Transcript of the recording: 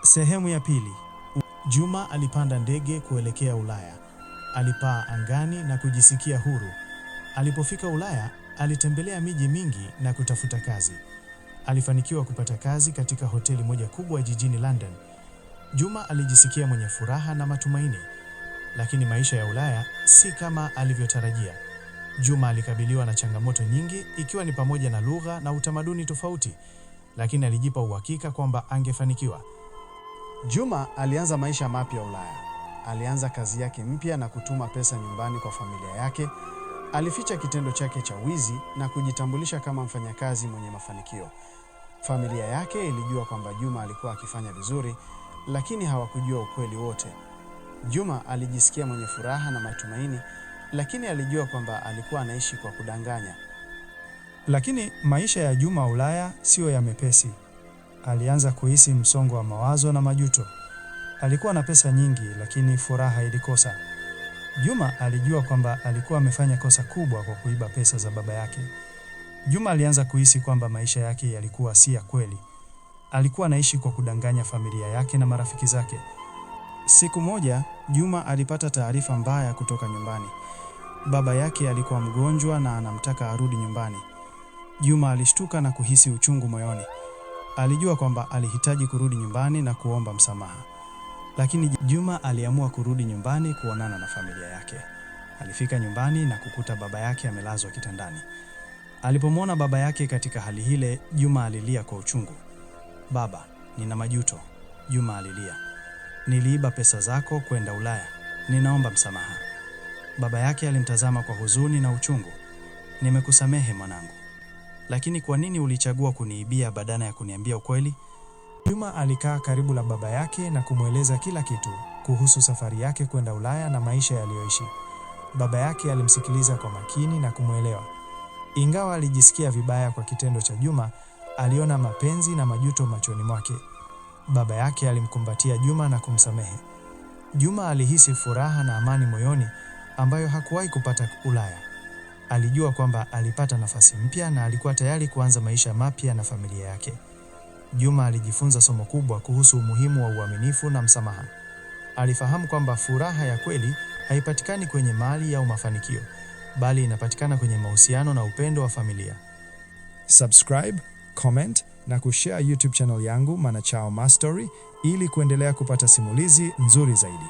Sehemu ya pili. Juma alipanda ndege kuelekea Ulaya. Alipaa angani na kujisikia huru. Alipofika Ulaya, alitembelea miji mingi na kutafuta kazi. Alifanikiwa kupata kazi katika hoteli moja kubwa jijini London. Juma alijisikia mwenye furaha na matumaini, lakini maisha ya Ulaya si kama alivyotarajia. Juma alikabiliwa na changamoto nyingi, ikiwa ni pamoja na lugha na utamaduni tofauti, lakini alijipa uhakika kwamba angefanikiwa. Juma alianza maisha mapya Ulaya. Alianza kazi yake mpya na kutuma pesa nyumbani kwa familia yake. Alificha kitendo chake cha wizi na kujitambulisha kama mfanyakazi mwenye mafanikio. Familia yake ilijua kwamba Juma alikuwa akifanya vizuri, lakini hawakujua ukweli wote. Juma alijisikia mwenye furaha na matumaini, lakini alijua kwamba alikuwa anaishi kwa kudanganya. Lakini maisha ya Juma Ulaya sio ya mepesi. Alianza kuhisi msongo wa mawazo na majuto. Alikuwa na pesa nyingi, lakini furaha ilikosa. Juma alijua kwamba alikuwa amefanya kosa kubwa kwa kuiba pesa za baba yake. Juma alianza kuhisi kwamba maisha yake yalikuwa si ya kweli. Alikuwa anaishi kwa kudanganya familia yake na marafiki zake. Siku moja, Juma alipata taarifa mbaya kutoka nyumbani. Baba yake alikuwa mgonjwa na anamtaka arudi nyumbani. Juma alishtuka na kuhisi uchungu moyoni. Alijua kwamba alihitaji kurudi nyumbani na kuomba msamaha. Lakini Juma aliamua kurudi nyumbani kuonana na familia yake. Alifika nyumbani na kukuta baba yake amelazwa kitandani. Alipomwona baba yake katika hali ile, Juma alilia kwa uchungu. "Baba, nina majuto." Juma alilia. "Niliiba pesa zako kwenda Ulaya. Ninaomba msamaha." Baba yake alimtazama kwa huzuni na uchungu. "Nimekusamehe mwanangu. Lakini kwa nini ulichagua kuniibia badala ya kuniambia ukweli?" Juma alikaa karibu na baba yake na kumweleza kila kitu kuhusu safari yake kwenda Ulaya na maisha yaliyoishi. Baba yake alimsikiliza kwa makini na kumwelewa. Ingawa alijisikia vibaya kwa kitendo cha Juma, aliona mapenzi na majuto machoni mwake. Baba yake alimkumbatia Juma na kumsamehe. Juma alihisi furaha na amani moyoni ambayo hakuwahi kupata Ulaya. Alijua kwamba alipata nafasi mpya na alikuwa tayari kuanza maisha mapya na familia yake. Juma alijifunza somo kubwa kuhusu umuhimu wa uaminifu na msamaha. Alifahamu kwamba furaha ya kweli haipatikani kwenye mali au mafanikio, bali inapatikana kwenye mahusiano na upendo wa familia. Subscribe, comment na kushare YouTube channel yangu Manachao Mastory ili kuendelea kupata simulizi nzuri zaidi.